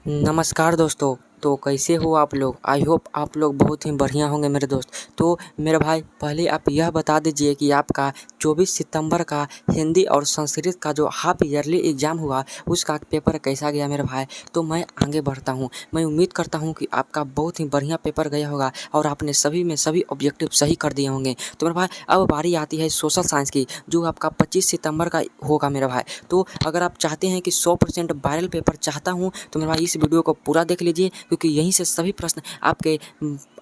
नमस्कार दोस्तों। तो कैसे हो आप लोग? आई होप आप लोग बहुत ही बढ़िया होंगे मेरे दोस्त। तो मेरे भाई, पहले आप यह बता दीजिए कि आपका 24 सितंबर का हिंदी और संस्कृत का जो हाफ ईयरली एग्ज़ाम हुआ उसका पेपर कैसा गया मेरे भाई। तो मैं आगे बढ़ता हूँ। मैं उम्मीद करता हूँ कि आपका बहुत ही बढ़िया पेपर गया होगा और आपने सभी में सभी ऑब्जेक्टिव सही कर दिए होंगे। तो मेरे भाई, अब बारी आती है सोशल साइंस की, जो आपका 25 सितंबर का होगा मेरे भाई। तो अगर आप चाहते हैं कि 100% वायरल पेपर चाहता हूँ तो मेरे भाई इस वीडियो को पूरा देख लीजिए, क्योंकि यहीं से सभी प्रश्न आपके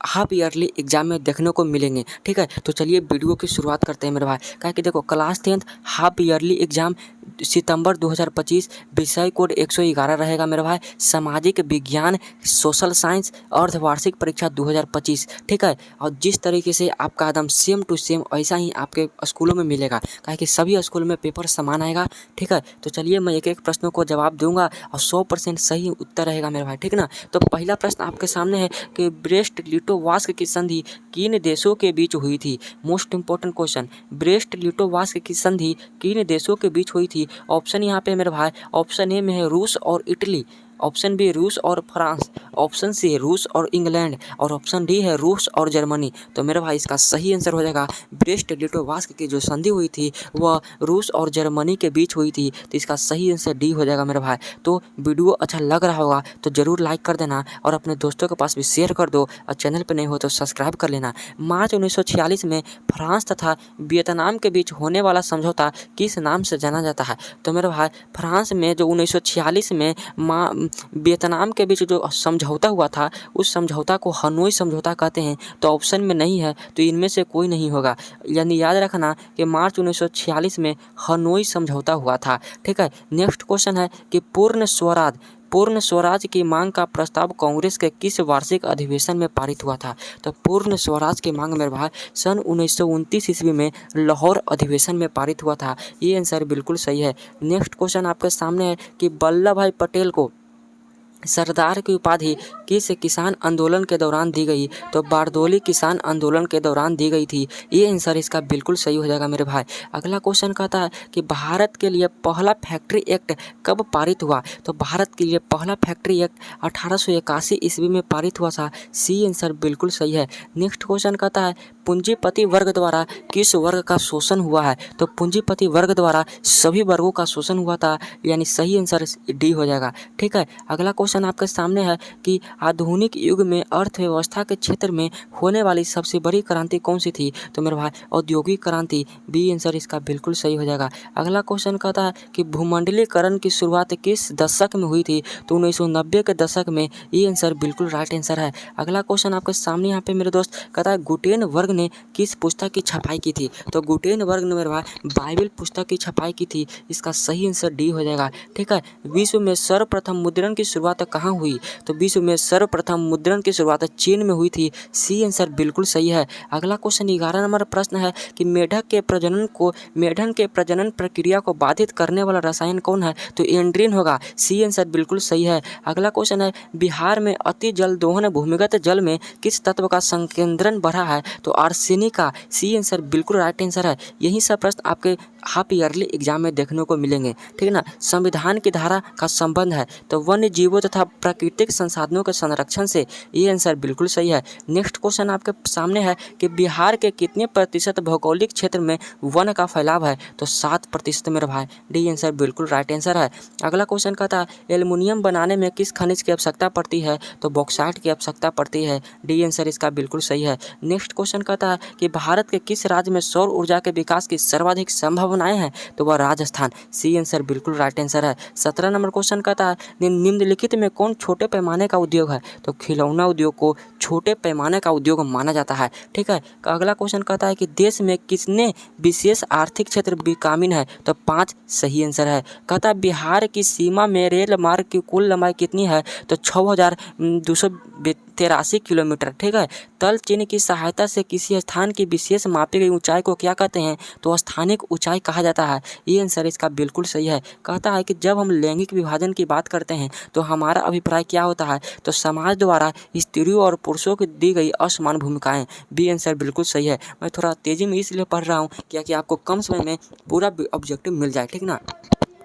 हाफ ईयरली एग्जाम में देखने को मिलेंगे। ठीक है, तो चलिए वीडियो की शुरुआत करते हैं मेरे भाई। क्या कि देखो, class 10th half yearly exam सितंबर 2025, विषय कोड 111 रहेगा मेरे भाई। सामाजिक विज्ञान, सोशल साइंस, अर्धवार्षिक परीक्षा 2025। ठीक है, और जिस तरीके से आपका एकदम सेम टू सेम ऐसा ही आपके स्कूलों में मिलेगा, क्या कि सभी स्कूल में पेपर समान आएगा। ठीक है, तो चलिए मैं एक एक प्रश्नों को जवाब दूंगा और 100% सही उत्तर रहेगा मेरे भाई। ठीक ना? तो पहला प्रश्न आपके सामने है कि ब्रेस्ट लिटोवास्क की संधि किन देशों के बीच हुई थी? मोस्ट इंपॉर्टेंट क्वेश्चन, ब्रेस्ट लिटोवास्क की संधि किन देशों के बीच हुई थी? ऑप्शन यहाँ पे मेरे भाई, ऑप्शन ए में है रूस और इटली, ऑप्शन बी रूस और फ्रांस, ऑप्शन सी रूस और इंग्लैंड, और ऑप्शन डी है रूस और जर्मनी। तो मेरे भाई इसका सही आंसर हो जाएगा ब्रेस्ट लिटोवास्क की जो संधि हुई थी वह रूस और जर्मनी के बीच हुई थी। तो इसका सही आंसर डी हो जाएगा मेरे भाई। तो वीडियो अच्छा लग रहा होगा तो ज़रूर लाइक कर देना और अपने दोस्तों के पास भी शेयर कर दो, और चैनल पर नहीं हो तो सब्सक्राइब कर लेना। मार्च 1946 में फ्रांस तथा वियतनाम के बीच होने वाला समझौता किस नाम से जाना जाता है? तो मेरे भाई, फ्रांस में जो 1946 में वियतनाम के बीच जो समझौता हुआ था उस समझौता को हनोई समझौता कहते हैं। तो ऑप्शन में नहीं है तो इनमें से कोई नहीं होगा। यानी याद रखना कि मार्च 1946 में हनोई समझौता हुआ था। ठीक है, नेक्स्ट क्वेश्चन है कि पूर्ण स्वराज की मांग का प्रस्ताव कांग्रेस के किस वार्षिक अधिवेशन में पारित हुआ था? तो पूर्ण स्वराज की मांग मेरे भाई सन 1929 ईस्वी में लाहौर अधिवेशन में पारित हुआ था। ये आंसर बिल्कुल सही है। नेक्स्ट क्वेश्चन आपके सामने है कि वल्लभ भाई पटेल को सरदार की उपाधि किस किसान आंदोलन के दौरान दी गई? तो बारदोली किसान आंदोलन के दौरान दी गई थी। ये आंसर इसका बिल्कुल सही हो जाएगा मेरे भाई। अगला क्वेश्चन कहता है कि भारत के लिए पहला फैक्ट्री एक्ट कब पारित हुआ? तो भारत के लिए पहला फैक्ट्री एक्ट 1881 ईस्वी में पारित हुआ था। सी आंसर बिल्कुल सही है। नेक्स्ट क्वेश्चन कहता है पूंजीपति वर्ग द्वारा किस वर्ग का शोषण हुआ है? तो पूंजीपति वर्ग द्वारा सभी वर्गों का शोषण हुआ था, यानी सही आंसर डी हो जाएगा। ठीक है, अगला क्वेश्चन आपके सामने है कि आधुनिक युग में अर्थव्यवस्था के क्षेत्र में होने वाली सबसे बड़ी क्रांति कौन सी थी? तो मेरे भाई औद्योगिक क्रांति, बी आंसर इसका बिल्कुल सही हो जाएगा। अगला क्वेश्चन कहता है कि भूमंडलीकरण की शुरुआत किस दशक में हुई थी? तो 1990 के दशक में। ये आंसर बिल्कुल राइट आंसर है। अगला क्वेश्चन आपके सामने यहाँ पे मेरे दोस्त कहता है गुटेनबर्ग ने किस पुस्तक की छपाई की थी? तो गुटेनबर्ग ने मेरे भाई बाइबल पुस्तक की छपाई की थी। इसका सही आंसर डी हो जाएगा। ठीक है, विश्व में सर्वप्रथम मुद्रण की शुरुआत कहाँ हुई? तो विश्व में सर्वप्रथम मुद्रण की शुरुआत चीन में हुई थी। सी आंसर बिल्कुल सही है। अगला क्वेश्चन 11 नंबर प्रश्न है कि मेढक के प्रजनन प्रक्रिया को बाधित करने वाला रसायन कौन है? तो एंड्रीन होगा। सी आंसर बिल्कुल सही है। अगला क्वेश्चन है बिहार में अति जल दोहन भूमिगत जल में किस तत्व का संकेंद्रण बढ़ा है? तो आर्सेनिक का। सी आंसर बिल्कुल राइट आंसर है। यही सब प्रश्न आपके हाफ ईयरली एग्जाम में देखने को मिलेंगे। ठीक है ना? संविधान की धारा का संबंध है तो वन्य जीवों तथा प्राकृतिक संसाधनों के संरक्षण से। ये आंसर बिल्कुल सही है। नेक्स्ट क्वेश्चन आपके सामने है कि बिहार के कितने प्रतिशत भौगोलिक क्षेत्र में वन का फैलाव है? तो 7% मेरे भाई। डी आंसर बिल्कुल राइट आंसर है। अगला क्वेश्चन कहता है एल्युमिनियम बनाने में किस खनिज की आवश्यकता पड़ती है? तो बॉक्साइट की आवश्यकता पड़ती है। डी आंसर इसका बिल्कुल सही है। नेक्स्ट क्वेश्चन कहता है कि भारत के किस राज्य में सौर ऊर्जा के विकास की सर्वाधिक संभावनाएं हैं? तो वह राजस्थान। सी आंसर बिल्कुल राइट आंसर है। 17 नंबर क्वेश्चन कहता है निम्नलिखित में कौन छोटे पैमाने का उद्योग है? तो खिलौना उद्योग को छोटे पैमाने का उद्योग माना जाता है। ठीक है, अगला क्वेश्चन कहता है कि देश में किसने विशेष आर्थिक क्षेत्र विकामिन है? तो 5 सही आंसर है। कहता है बिहार की सीमा में रेल मार्ग की कुल लंबाई कितनी है? तो 6283 किलोमीटर। ठीक है, तल चिन्ह की सहायता से किसी स्थान की विशेष मापी गई ऊंचाई को क्या कहते हैं? तो स्थानिक ऊंचाई कहा जाता है। ये आंसर इसका बिल्कुल सही है। कहता है कि जब हम लैंगिक विभाजन की बात करते हैं तो हमारा अभिप्राय क्या होता है? तो समाज द्वारा स्त्रियों और पुरुषों को दी गई असमान भूमिकाएं। बी आंसर बिल्कुल सही है। मैं थोड़ा तेजी में इसलिए पढ़ रहा हूँ क्योंकि आपको कम समय में पूरा ऑब्जेक्टिव मिल जाए। ठीक ना?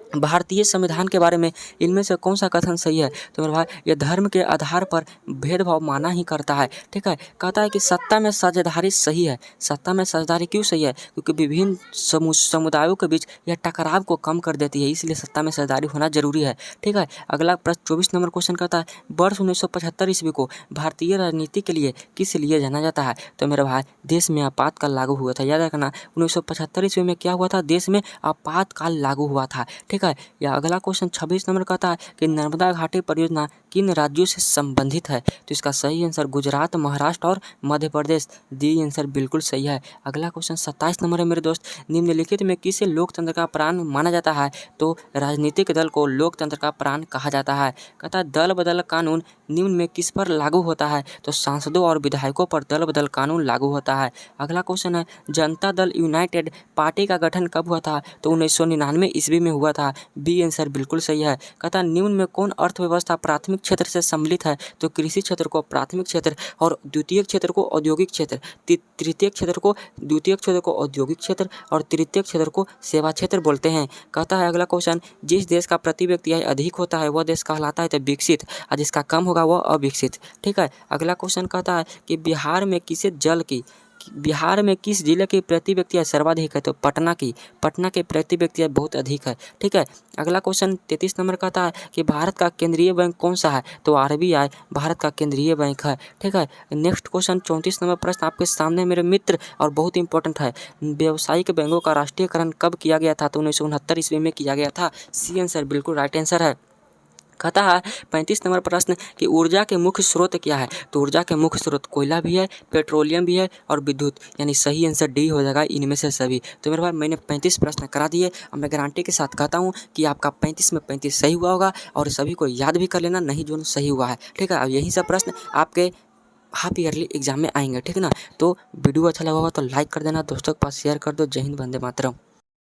भारतीय संविधान के बारे में इनमें से कौन सा कथन सही है? तो मेरे भाई ये धर्म के आधार पर भेदभाव माना ही करता है। ठीक है, कहता है कि सत्ता में साझेदारी सही है। सत्ता में साझेदारी क्यों सही है? क्योंकि विभिन्न समुदायों के बीच यह टकराव को कम कर देती है, इसलिए सत्ता में साझेदारी होना जरूरी है। ठीक है, अगला प्रश्न 24 नंबर क्वेश्चन कहता है वर्ष 1975 ईस्वी को भारतीय राजनीति के लिए किस लिए जाना जाता है? तो मेरे भाई देश में आपातकाल लागू हुआ था। याद रखना 1975 ईस्वी में क्या हुआ था? देश में आपातकाल लागू हुआ था। ठीक है, या अगला क्वेश्चन 26 नंबर कहता है कि नर्मदा घाटी परियोजना किन राज्यों से संबंधित है? तो इसका सही आंसर गुजरात, महाराष्ट्र और मध्य प्रदेश। डी आंसर बिल्कुल सही है। अगला क्वेश्चन 27 नंबर है मेरे दोस्त, निम्नलिखित में किसे लोकतंत्र का प्राण माना जाता है? तो राजनीतिक दल को लोकतंत्र का प्राण कहा जाता है। कहता है दल बदल कानून निम्न में किस पर लागू होता है? तो सांसदों और विधायकों पर दल बदल कानून लागू होता है। अगला क्वेश्चन है जनता दल यूनाइटेड पार्टी का गठन कब हुआ था? तो 1999 ईस्वी में हुआ था। बी आंसर बिल्कुल सही है। कहता निम्न में कौन अर्थव्यवस्था प्राथमिक क्षेत्र से सम्मिलित है? तो कृषि क्षेत्र को प्राथमिक क्षेत्र और द्वितीय क्षेत्र को औद्योगिक क्षेत्र, तृतीय क्षेत्र को द्वितीय क्षेत्र को औद्योगिक क्षेत्र और तृतीय क्षेत्र को सेवा क्षेत्र बोलते हैं। कहता है अगला क्वेश्चन जिस देश का प्रति व्यक्ति आय अधिक होता है वह देश कहलाता है तो विकसित, और जिसका कम होगा वह अविकसित। ठीक है, अगला क्वेश्चन कहता है कि बिहार में किस जिले की प्रति व्यक्ति आय सर्वाधिक है? तो पटना के प्रति व्यक्ति आय बहुत अधिक है। ठीक है, अगला क्वेश्चन 33 नंबर कहता है कि भारत का केंद्रीय बैंक कौन सा है? तो आरबीआई भारत का केंद्रीय बैंक है। ठीक है, नेक्स्ट क्वेश्चन 34 नंबर प्रश्न आपके सामने मेरे मित्र और बहुत इंपॉर्टेंट है, व्यावसायिक बैंकों का राष्ट्रीयकरण कब किया गया था? तो 1969 ईस्वी में किया गया था। सी आंसर बिल्कुल राइट आंसर है। कहता है 35 नंबर प्रश्न कि ऊर्जा के मुख्य स्रोत क्या है? तो ऊर्जा के मुख्य स्रोत कोयला भी है, पेट्रोलियम भी है और विद्युत, यानी सही आंसर डी हो जाएगा इनमें से सभी। तो मेरे भाई मैंने 35 प्रश्न करा दिए और मैं गारंटी के साथ कहता हूँ कि आपका 35 में 35 सही हुआ होगा और सभी को याद भी कर लेना, नहीं जो सही हुआ है। ठीक है, अब यही सब प्रश्न आपके हाफ ईयरली एग्जाम में आएंगे। ठीक है ना, तो वीडियो अच्छा लगा होगा तो लाइक कर देना, दोस्तों के पास शेयर कर दो। जय हिंद, वंदे मातरम।